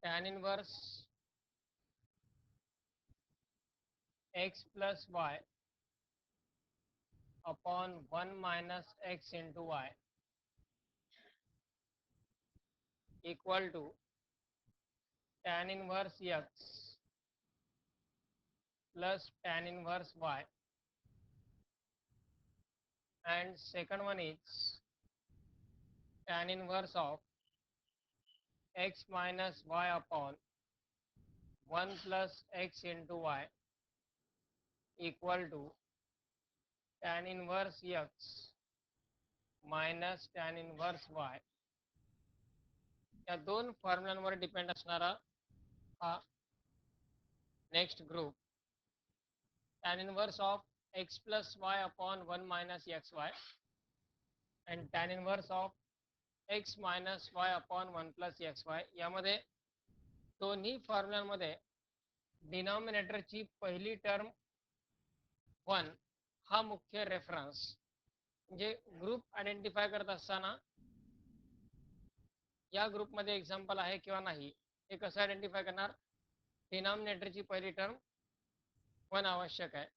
tan inverse x plus y upon 1 minus x into y equal to tan inverse x plus tan inverse y, and second one is tan inverse of x minus y upon 1 plus x into y equal to tan inverse x minus tan inverse y. या दोन फॉर्म्युलांवर depend असणारा हा next group tan inverse of x plus y upon 1 minus xy and tan inverse of x minus y upon 1 plus xy. यामध्ये दोन्ही फॉर्म्युलांमध्ये डिनॉमिनेटरची पहिली term 1 हा मुख्य reference, म्हणजे ग्रुप आयडेंटिफाय करत असताना या ग्रुपमध्ये एक्झाम्पल आहे किंवा नाही हे कसं आयडेंटिफाय करणार. डिनॉमिनेटरची पहिली टर्म 1 आवश्यक आहे.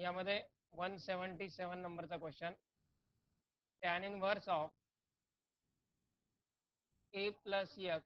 यामध्ये 177 नंबरचा question, tan inverse of a plus x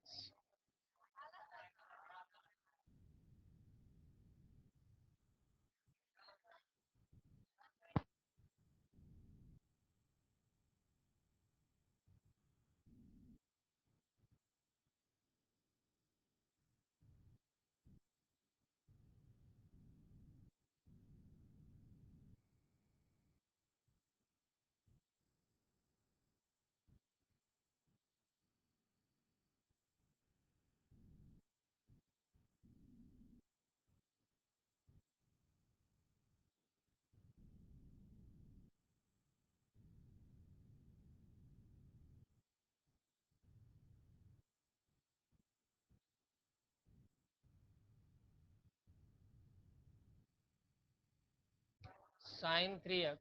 sin 3x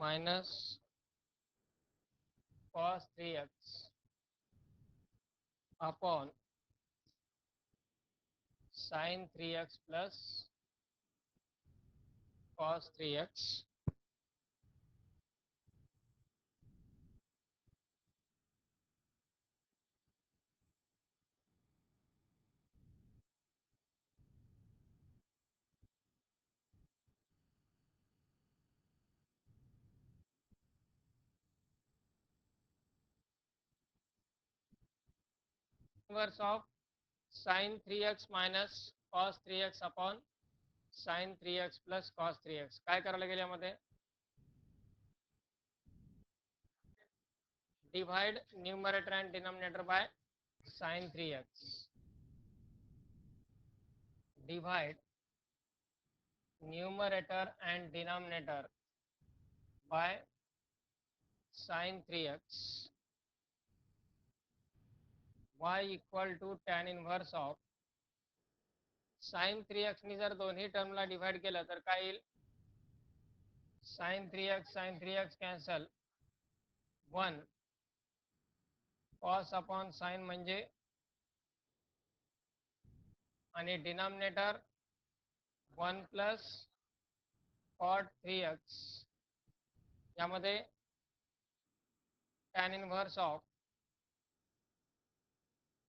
minus cos 3x upon sin 3x plus cos 3x inverse of sin 3x minus cos 3x upon sin 3x plus cos 3x. काय करायला गेले यामध्ये, divide numerator and denominator by sin 3x, divide numerator and denominator by sin 3x, y equal to tan inverse of sin 3x नी जर दोन्ही टर्मला divide केलं तर काय येईल, sin 3x cancel, 1 cos upon sin म्हणजे, आणि डिनॉमिनेटर 1 प्लस cot 3x, यामध्ये tan inverse of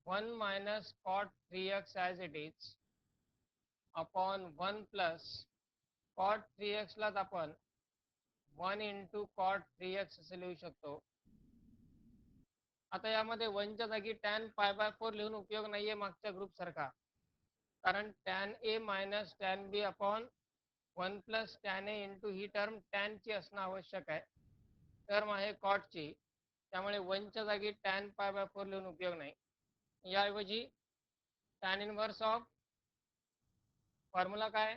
1 minus cot 3x as it is upon 1 plus cot 3x लाच आपण 1 into cot 3x असे लिहू शकतो. आता यामध्ये 1 च्या जागी tan pi by 4 लिहून उपयोग नाहीये मागच्या ग्रुप सारखा, कारण tan a minus tan b upon 1 plus tan a into he term tan ची असणं आवश्यक आहे. टर्म आहे cot ची, त्यामुळे 1 च्या जागी tan pi by 4 लिहून उपयोग नाही. याऐवजी tan इनवर्स ऑफ फॉर्म्युला काय,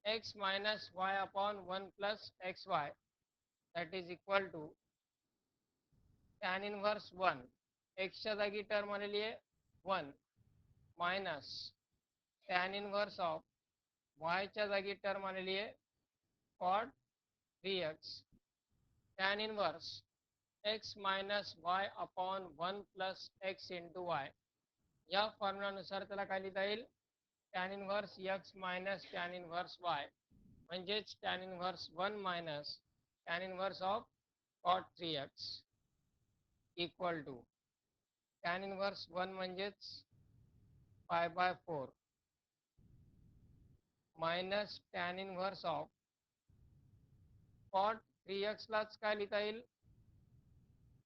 x minus y upon 1 plus xy that is equal to tan inverse 1, x च्या जागी टर्म आलेली आहे 1 minus tan inverse of y च्या जागी टर्म आलेली आहे cot 3x. tan inverse x minus y upon 1 plus x into y, या फॉर्म्युलानुसार त्याला काय लिहिता येईल, tan inverse x minus tan inverse y, म्हणजेच tan inverse 1 minus tan inverse of cot 3x equal to tan inverse 1 म्हणजेच pi by 4 minus tan inverse of cot 3x लाच काय लिहिता येईल,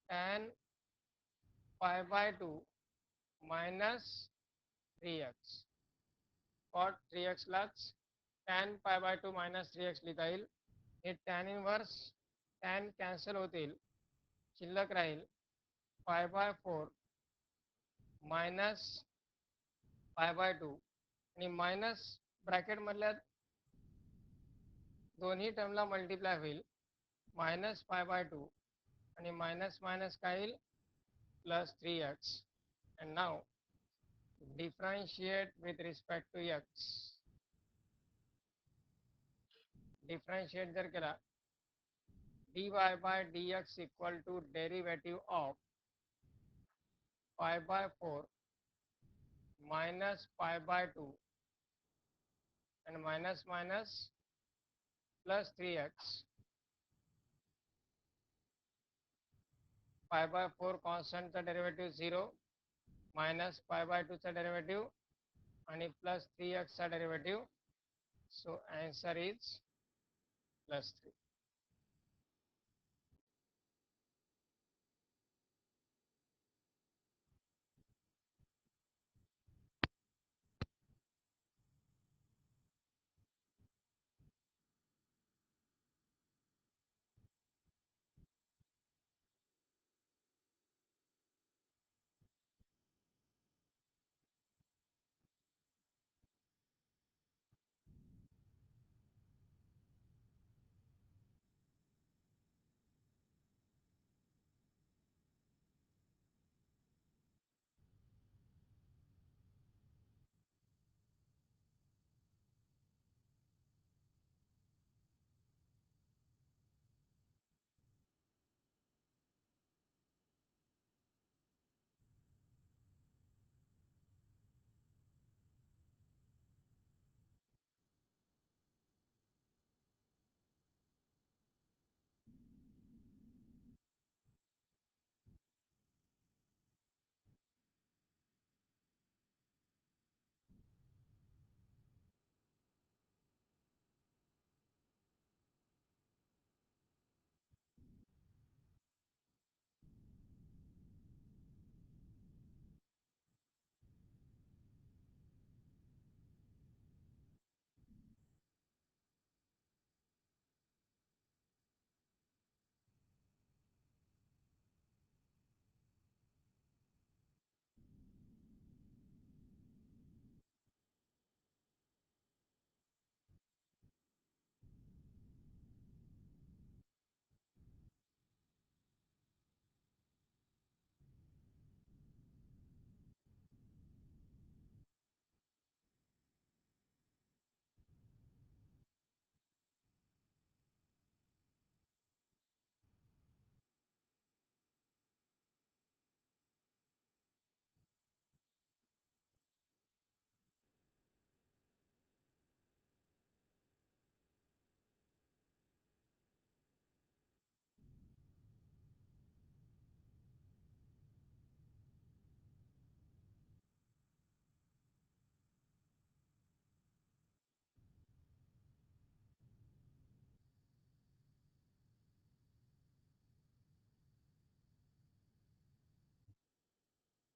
tan pi by 2 minus 3x, cot 3x लाच tan pi by 2 minus 3x लिहिता येईल. हे tan inverse tan cancel होतील, शिल्लक राहील pi by 4 minus pi by 2 आणि मायनस ब्रॅकेटमधल्या दोन्ही टर्मला मल्टिप्लाय होईल, मायनस पाय बाय 2 आणि मायनस मायनस काय येईल, plus 3x. and now differentiate with respect to x. differentiate जर केला, dy by dx equal to derivative of pi by 4 minus pi by 2 and minus minus plus 3x. pi by 4 constant चा derivative 0, minus pi by 2 चा derivative आणि plus 3x चा derivative. So answer is plus 3.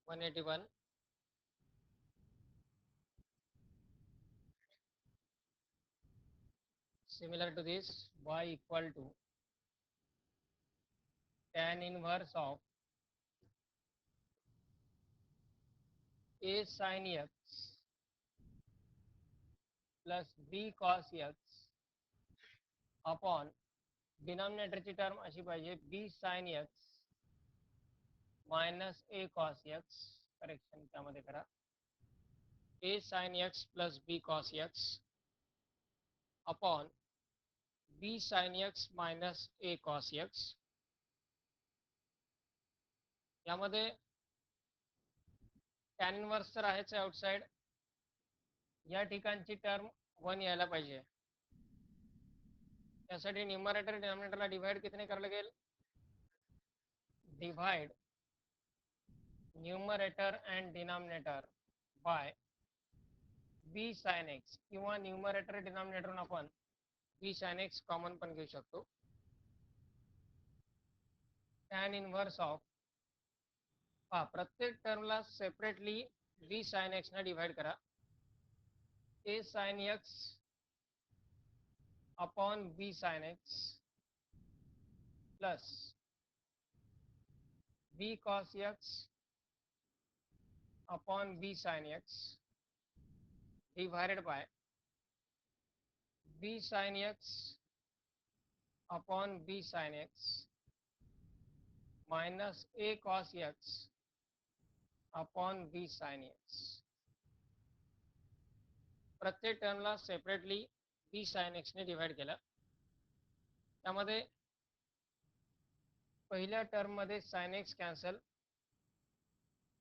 One 81. Similar to this, y equal to tan inverse of a sin x plus b cos x upon डिनॉमिनेटरची term अशी पाहिजे b sin x minus a cos x, correction त्यामध्ये करा, a sin x plus b cos x upon b sin x minus a cos x. यामध्ये tan inverse तर आहेच outside, या ठिकाणची टर्म 1 यायला पाहिजे. यासाठी न्यूमरेटर डिनॉमिनेटरला डिवाइड कितीने करायला लागेल? Divide numerator and denominator by b sine x, किंवा न्यूमरेटर डिनॉमिनेटरून आपण बी साइन एक्स कॉमन पण घेऊ शकतो. टॅन इनवर्स ऑफ, प्रत्येक टर्मला सेपरेटली बी साइन एक्स ने डिवाइड करा. A sine x upon b sine x plus b cos x upon b sine x divided by b sine x upon b sine x minus a cos x upon b sine x. प्रत्येक टर्मला separately b sine एक्सने divide केलं. त्यामध्ये पहिल्या टर्ममध्ये sine x cancel,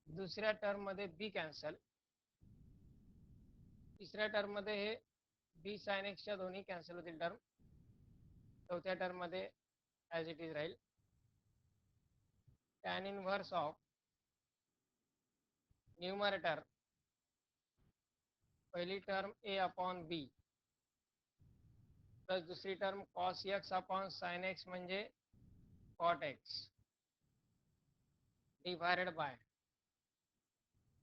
दुसऱ्या टर्ममध्ये B cancel, तिसऱ्या टर्ममध्ये हे बी साइन एक्सच्या दोन्ही कॅन्सल होतील टर्म, चौथ्या टर्ममध्ये ॲज इट इज राहील. टॅन इनव्हर्स ऑफ न्यूमरेटर, पहिली term a upon b plus दुसरी term cos x upon sine x म्हणजे कॉट एक्स डिवायडेड बाय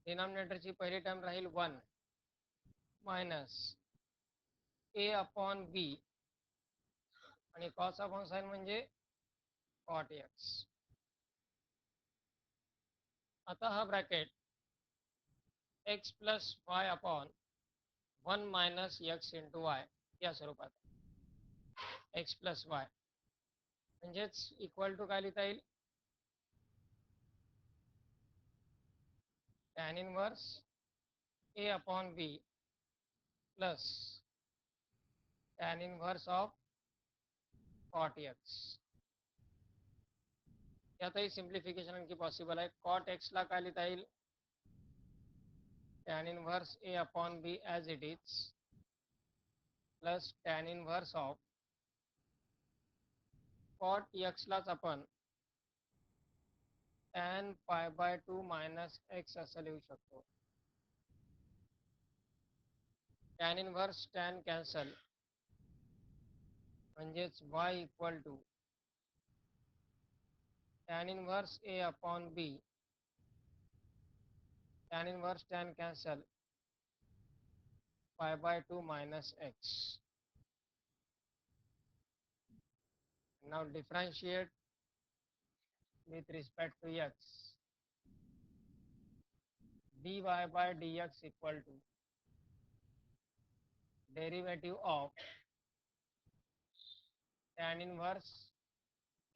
डिनॉमिनेटरची पहिली टर्म राहील 1 मायनस ए अपॉन बी आणि कॉस अपॉन साइन म्हणजे कॉट एक्स. आता हा bracket x plus y upon 1 minus x into y या स्वरूपात, एक्स प्लस वाय म्हणजेच इक्वल टू काय लिहिता येईल? Tan inverse a upon b plus tan inverse of cot x. यातही सिम्प्लिफिकेशन आणखी पॉसिबल आहे. कॉट एक्सला काय लिहिता येईल? Tan inverse a upon b as it is plus tan inverse of cot एक्सलाच आपण tan pi by 2 minus x असं लिहू शकतो. टॅन इनवर्स टॅन कॅन्सल म्हणजेच y equal to tan inverse a upon b, tan inverse tan cancel pi by 2 minus x. Now differentiate with respect to x. dy by dx equal to derivative of tan inverse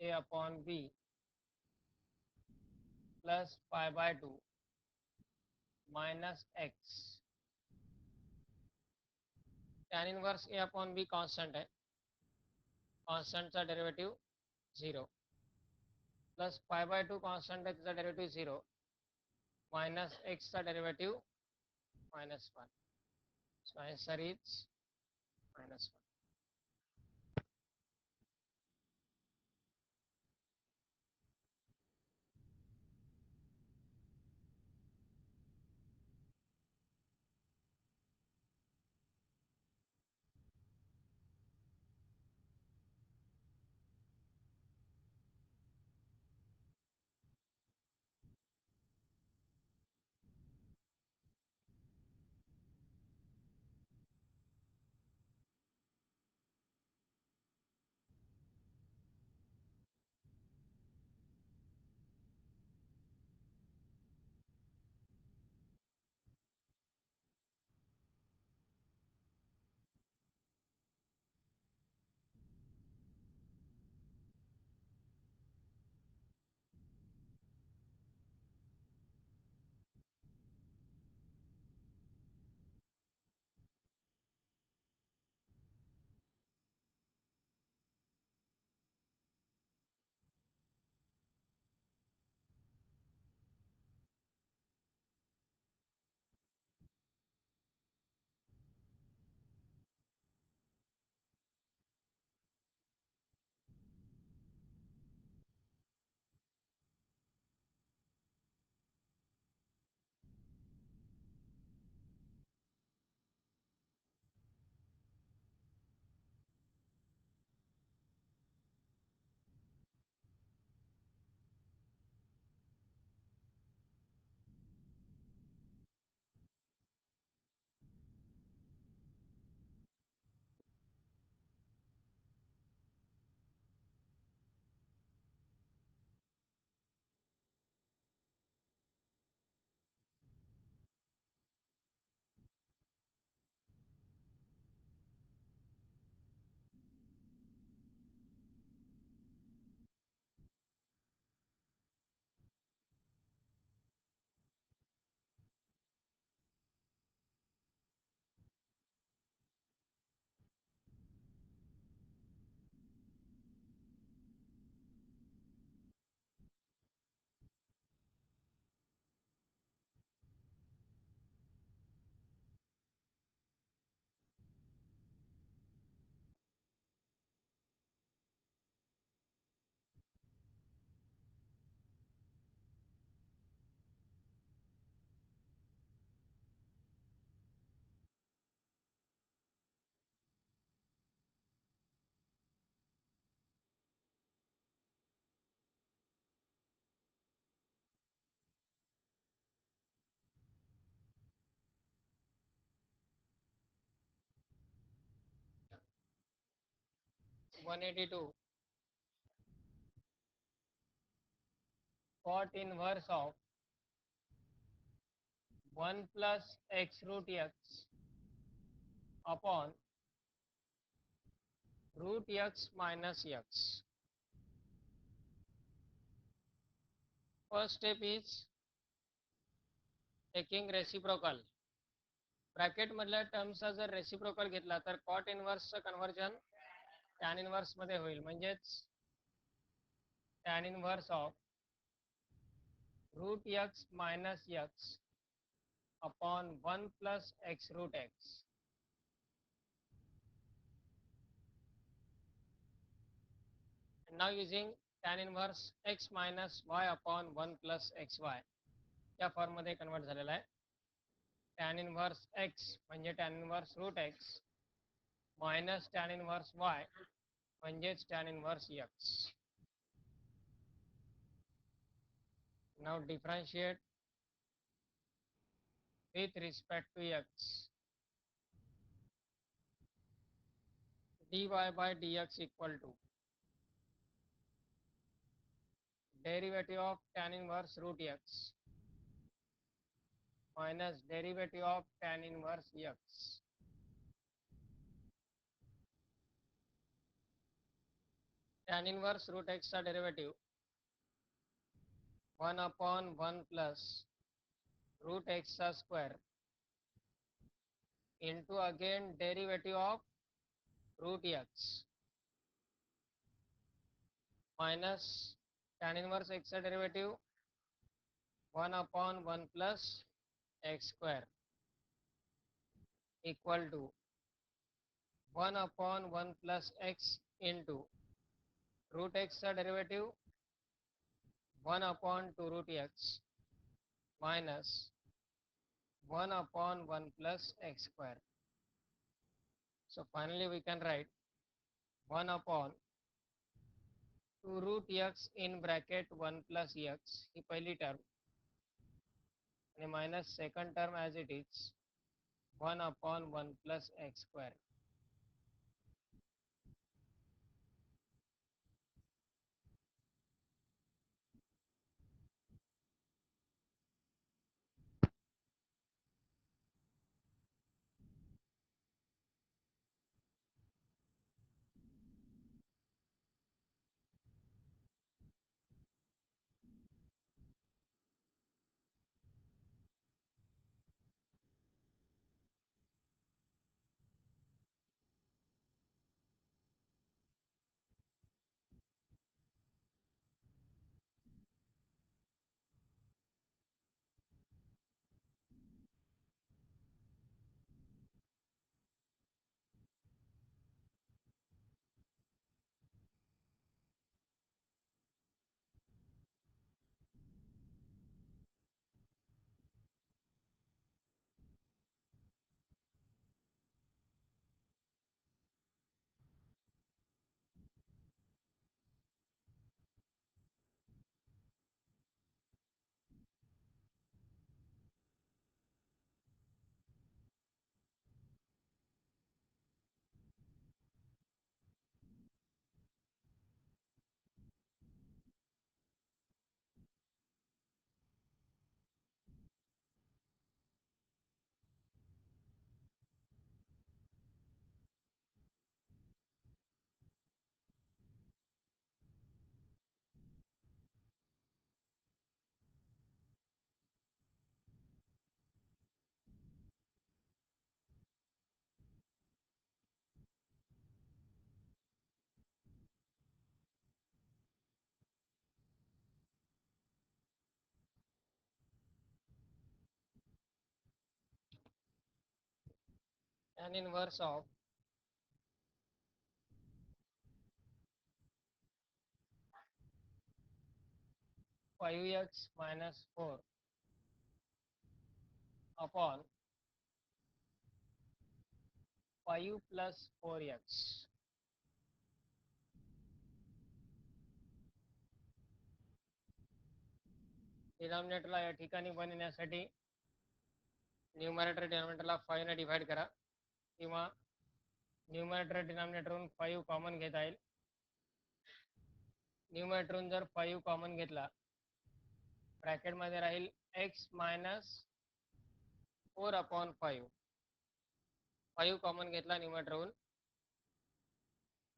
a upon b plus pi by 2 minus x. Tan inverse a upon b constant है, constant चा derivative 0 plus pi by 2 constant है, त्याचा derivative 0 minus x चा derivative -1. So answer is -1. 182 cot inverse of 1 plus x root x upon root x minus x. First step is taking reciprocal. Bracket मधल्या टर्म्सचा जर reciprocal घेतला तर cot इनव्हर्सचं conversion tan inverse मध्ये होईल, म्हणजेच tan inverse of root x minus x upon 1 plus x root x. Now using tan inverse x minus y upon 1 plus x y या फॉर्ममध्ये कन्वर्ट झालेला आहे. टॅन इनव्हर्स एक्स म्हणजे tan inverse root x minus tan inverse y म्हणजेच tan inverse x. Now differentiate with respect to x. dy by dx equal to derivative of tan inverse root x minus derivative of tan inverse x. Tan inverse root x चा derivative 1 upon 1 plus root x चा square into again derivative of root x minus tan inverse x चा derivative 1 upon 1 plus x square equal to 1 upon 1 plus x into root x चा derivative 1 upon 2 root x minus 1 upon 1 plus x square. So finally we can write 1 upon 2 root x in bracket 1 plus x ही पहिली term and minus second term as it is 1 upon 1 plus x square. Tan inverse of 5x minus 4 upon 5 plus 4x. डिनॉमिनेटरला या ठिकाणी बनवण्यासाठी numerator डिनॉमिनेटरला 5 ने divide करा किंवा numerator डिनॉमिनेटरवरून 5 common घेता येईल. न्यूमरेटरून जर 5 कॉमन घेतला, ब्रॅकेटमध्ये राहील x मायनस 4/5. 5 कॉमन घेतला न्यूमरेटरहून,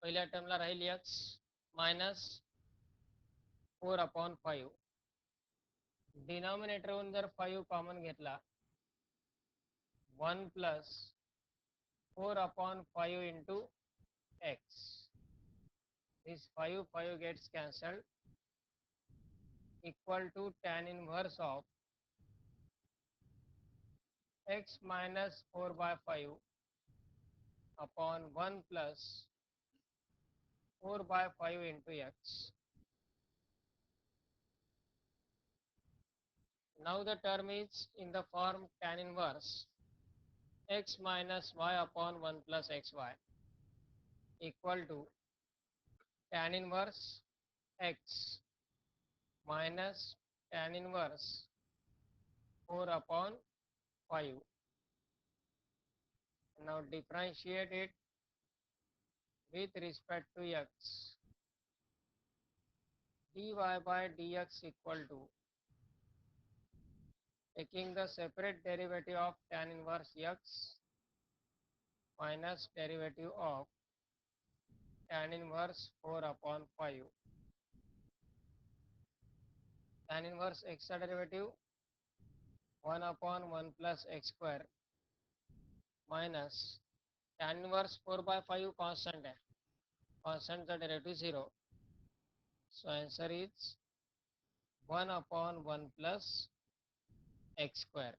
पहिल्या टर्मला राहील x मायनस 4/5. डिनॉमिनेटरहून जर 5 कॉमन घेतला, 1 plus 4/5 into x. This 5 gets cancelled, equal to tan inverse of x minus 4/5 upon 1 plus 4/5 into x. Now the term is in the form tan inverse x minus y upon 1 plus xy equal to tan inverse x minus tan inverse 4/5. Now differentiate it with respect to x. dy by dx equal to, taking the separate derivative of tan inverse x minus derivative of tan inverse 4/5. Tan inverse x derivative 1/1 plus x square minus tan inverse 4/5 constant है, constant का derivative 0. So answer is 1/1 plus x square.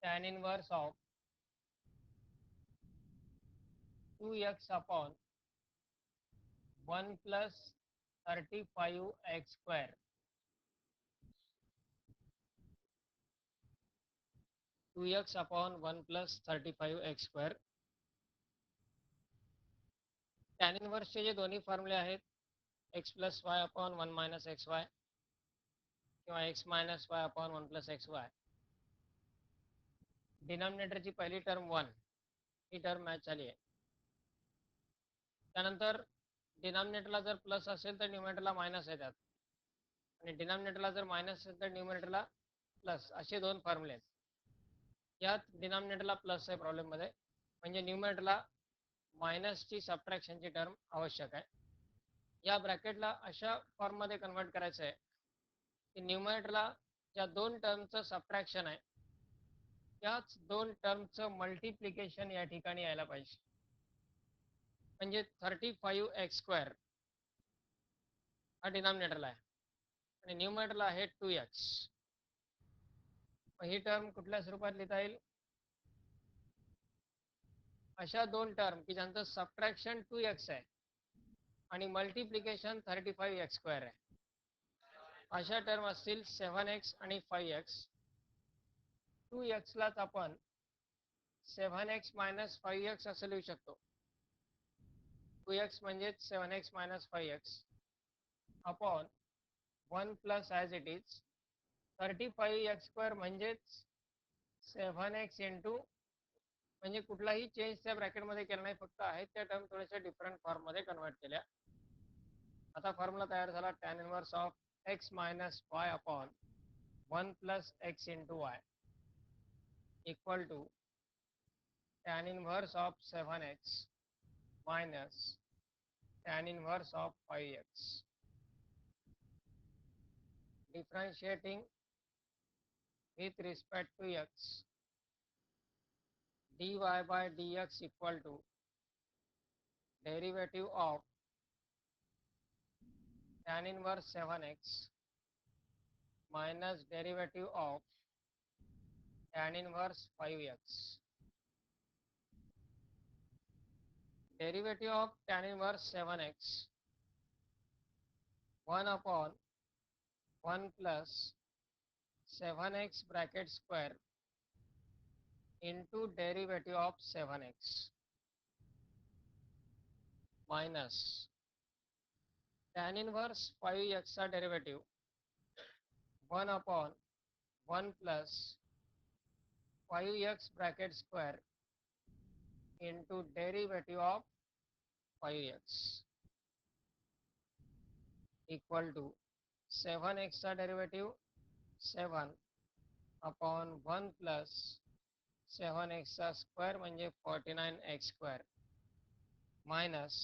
Tan inverse of 2x upon 1 plus 35x square 2x upon 1 plus 35x square. tan इनव्हर्सचे जे दोन्ही फॉर्म्युले आहेत x plus y upon 1 minus xy किंवा x minus y upon 1 plus xy, डिनॉमिनेटरची पहिली term 1 ही term match झाली आहे. त्यानंतर डिनॉमिनेटरला जर plus असेल तर न्यूमरेटरला मायनस येतात आणि डिनॉमिनेटरला जर मायनस असेल तर न्यूमरेटरला प्लस, असे दोन फॉर्म्युले आहेत. यात डिनॉमिनेटरला प्लस आहे प्रॉब्लेममध्ये, म्हणजे न्यूमरेटरला मायनसची सबट्रॅक्शनची टर्म आवश्यक आहे. या ब्रॅकेटला अशा फॉर्ममध्ये कन्वर्ट करायचं आहे की न्यूमरेटरला ज्या दोन टर्मचं सबट्रॅक्शन आहे त्याच दोन टर्मचं मल्टिप्लिकेशन या ठिकाणी यायला पाहिजे. म्हणजे 35x स्क्वेअर हा डिनॉमिनेटरला आहे आणि न्यूमरेटरला आहे 2x. ही टर्म कुठल्या स्वरूपात लिहिता येईल? अशा दोन टर्म की ज्यांचं सबट्रॅक्शन 2x आहे आणि मल्टिप्लिकेशन 35x स्क्वेअर आहे. अशा टर्म असतील 7x आणि 5x. 2x लाच आपण 7x मायनस 5x असं लिहू शकतो. 2x म्हणजेच 7x minus 5x upon 1 plus as it is 35x square म्हणजेच 7x इंटू, म्हणजे कुठलाही चेंज त्या ब्रॅकेटमध्ये केला नाही, फक्त आहेत त्या टर्म थोड्याशा डिफरंट फॉर्ममध्ये कन्वर्ट केल्या. आता फॉर्म्युला तयार झाला tan inverse of x minus y upon 1 plus x into y equal to tan inverse of 7x minus tan inverse of 5x. Differentiating with respect to x, dy by dx equal to derivative of tan inverse 7x minus derivative of tan inverse 5x. Derivative of tan inverse 7x 1 upon 1 plus 7x bracket square into derivative of 7x minus tan inverse 5x का derivative 1 upon 1 plus 5x bracket square into derivative of 5x equal to 7x का derivative 7 upon 1 plus 7x का square म्हणजे 49x square minus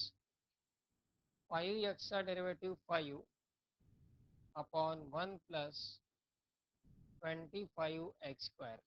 5x का derivative 5 upon 1 plus 25x square.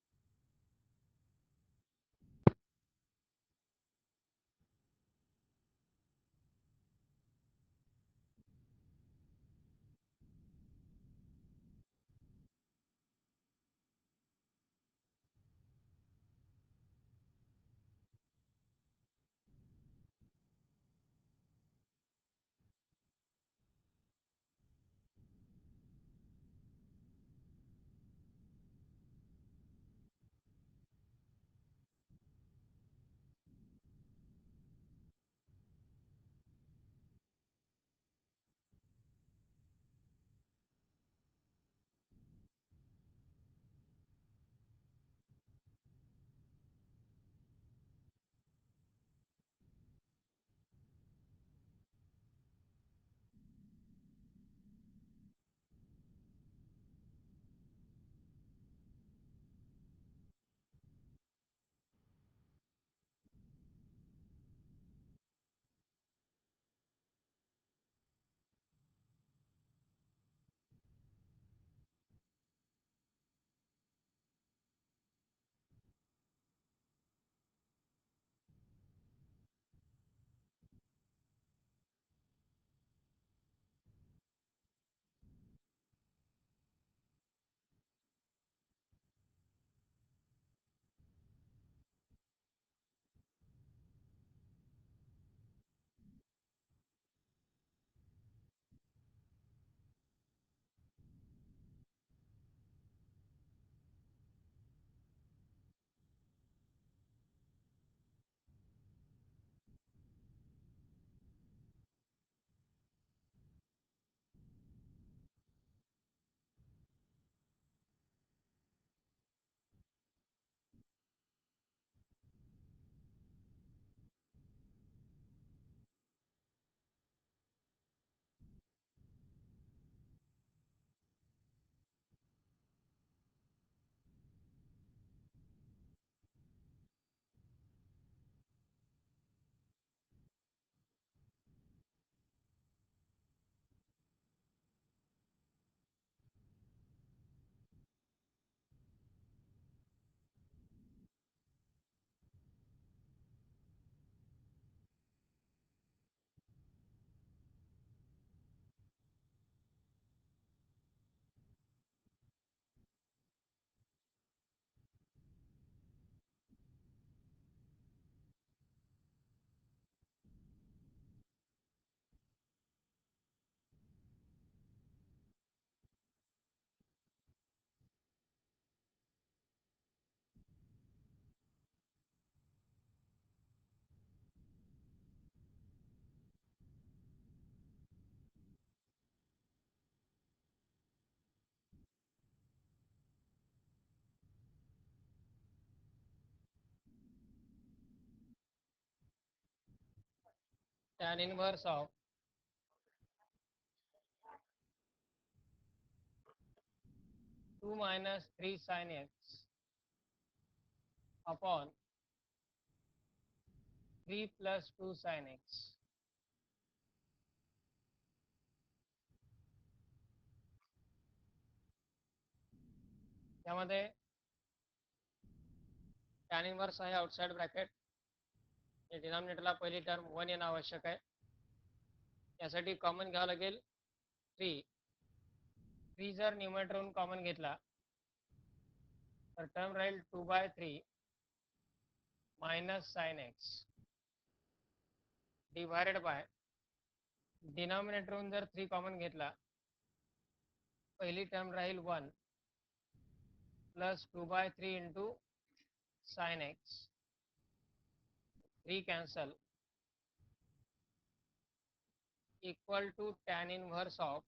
tan inverse of two minus 3 sin x upon 3 plus 2 sin x. यामध्ये tan inverse आहे outside bracket, डिनॉमिनेटरला पहिली term 1 येणं आवश्यक आहे. यासाठी कॉमन घ्यावं लागेल 3. 3 जर न्यूमरेटरहून कॉमन घेतला तर टर्म राहील 2/3 minus sine x divided by डिनॉमिनेटरहून जर 3 कॉमन घेतला पहिली टर्म राहील 1 plus 2/3 into sine x, 3 cancel, equal to tan inverse of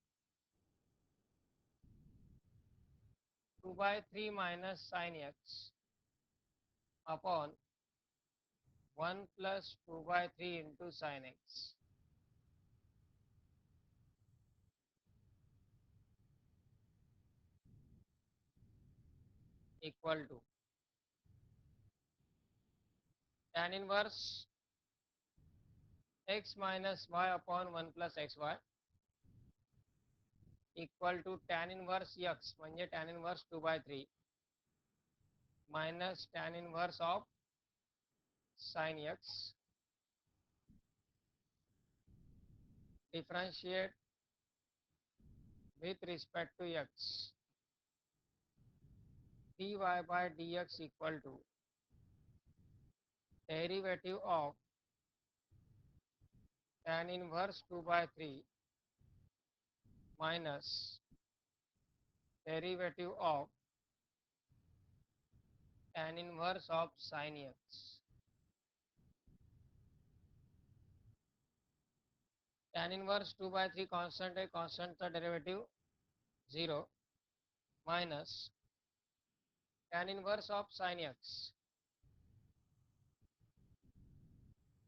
2/3 minus sine x upon 1 plus 2/3 into sine x. Equal to tan inverse x minus y upon 1 plus xy equal to tan inverse x म्हणजे tan inverse 2/3 minus tan inverse of sin x differentiate with respect to x, dy by dx equal to derivative of tan inverse 2/3 minus derivative of tan inverse of sin x. tan inverse 2/3 constant है, constant का derivative 0 minus tan inverse of sin x.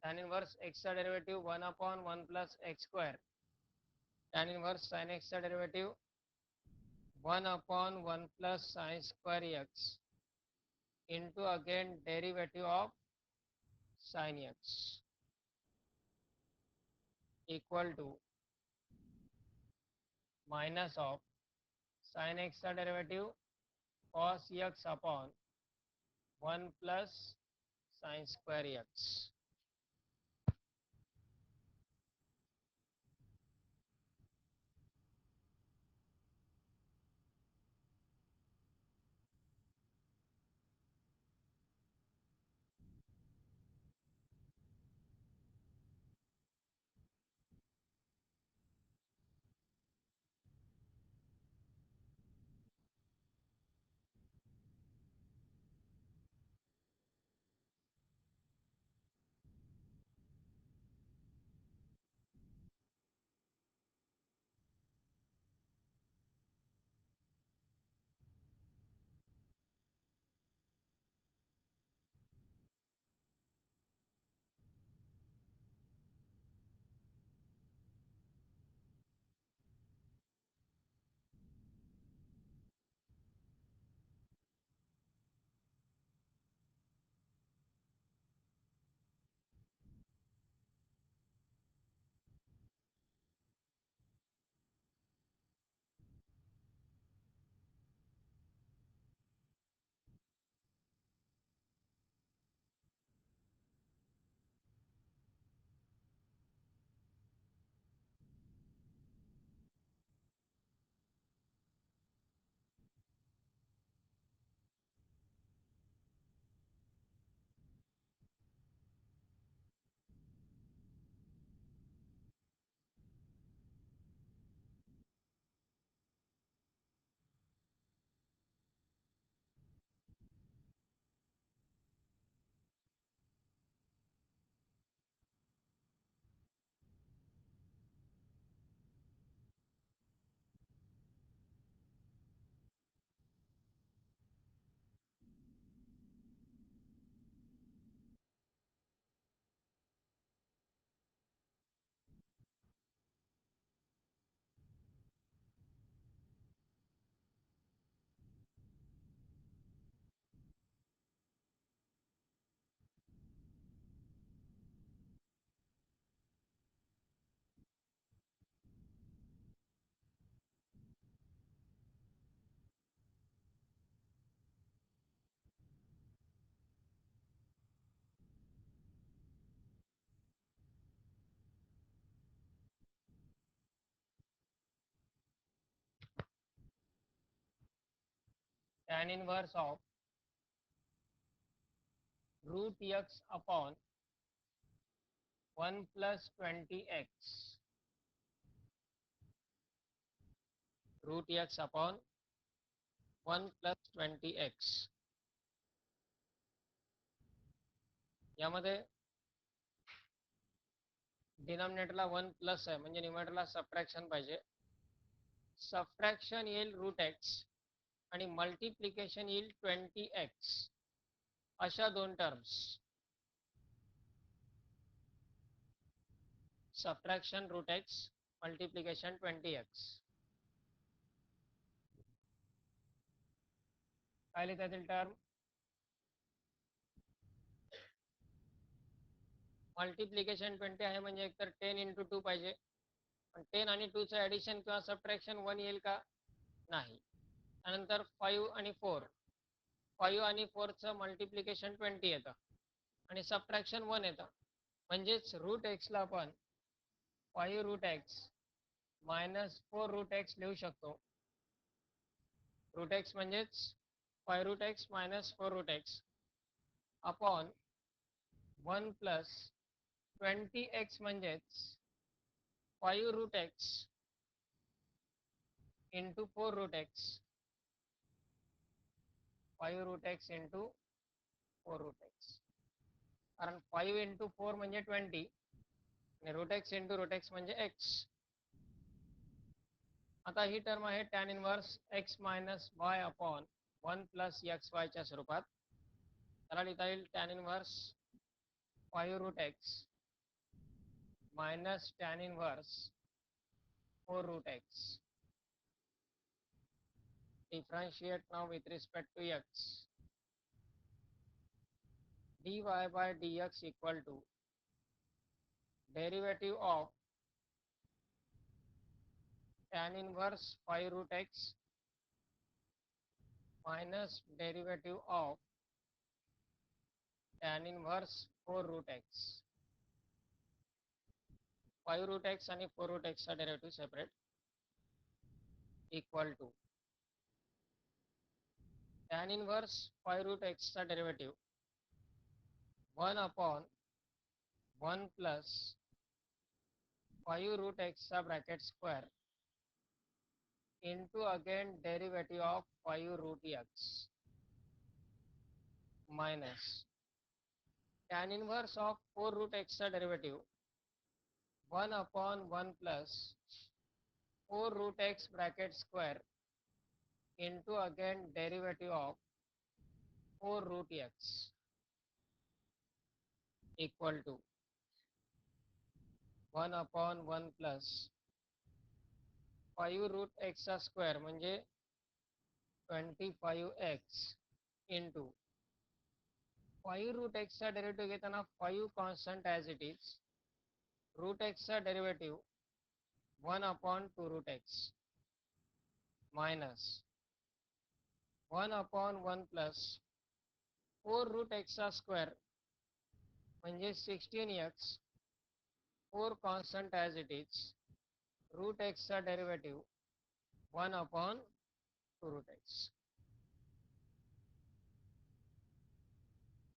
tan inverse x का derivative 1 upon 1 plus x square. tan inverse sin x का derivative 1 upon 1 plus sin square x into again derivative of sin x equal to minus of sin x का derivative cos x upon 1 plus sin square x. tan inverse of root x upon 1 plus 20x, root x upon 1 plus 20x. यामध्ये डिनॉमिनेटरला 1 plus आहे म्हणजे न्यूमरेटरला subtraction पाहिजे. Subtraction येईल root x आणि multiplication येईल 20x. अशा दोन terms, subtraction root x, multiplication 20x. काय लिहिता येतील टर्म? मल्टिप्लिकेशन 20 आहे म्हणजे एकतर 10 इंटू 2 पाहिजे, पण 10 आणि 2चं ॲडिशन किंवा सबट्रॅक्शन 1 येईल का? नाही. त्यानंतर 5 आणि 4, 5 आणि 4चं मल्टिप्लिकेशन 20 येतं आणि सबट्रॅक्शन 1 येतं. म्हणजेच रूट एक्सला आपण 5 root x minus 4 root x लिहू शकतो. रूट एक्स म्हणजेच 5 root x minus 4 root x upon 1 plus 20x म्हणजेच 5 root x into 4 root x, 5 root x into 4 root x. कारण 5 इंटू 4 म्हणजे 20 आणि root x into root x म्हणजे x. आता ही टर्म आहे tan inverse x minus y upon 1 plus x वायच्या स्वरूपात. त्याला लिहिता येईल tan inverse 5 root x minus tan inverse 4 root x. Differentiate now with respect to x. dy by dx equal to derivative of tan inverse 5 root x minus derivative of tan inverse 4 root x. 5 root x आणि 4 root x चा derivative separate equal to tan inverse 5 root x चा derivative 1 upon 1 plus 5 root x चा bracket square into again derivative of 5 root x minus tan inverse of 4 root x चा derivative 1 upon 1 plus 4 root x bracket square into again derivative of 4 root x equal to 1 upon 1 plus 5 root x square म्हणजे 25x into 5 root x चा derivative घेताना 5 constant as it is, root x चा derivative 1 upon 2 root x minus 1 upon 1 plus 4 root x square म्हणजे 16x, 4 constant as it is, root x चा derivative 1 upon 2 root x.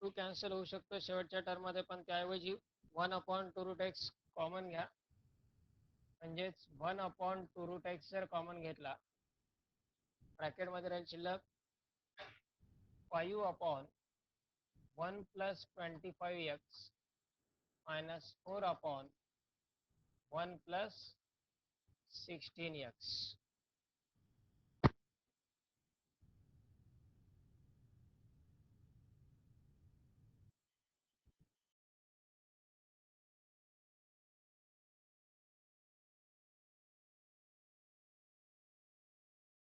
2 cancel होऊ शकतो शेवटच्या टर्ममध्ये, पण त्याऐवजी 1 upon 2 root x कॉमन घ्या. म्हणजेच 1 upon 2 root x जर कॉमन घेतला, ब्रॅकेटमध्ये राहील शिल्लक 5 upon 1 plus 25x minus 4 upon 1 plus 16x.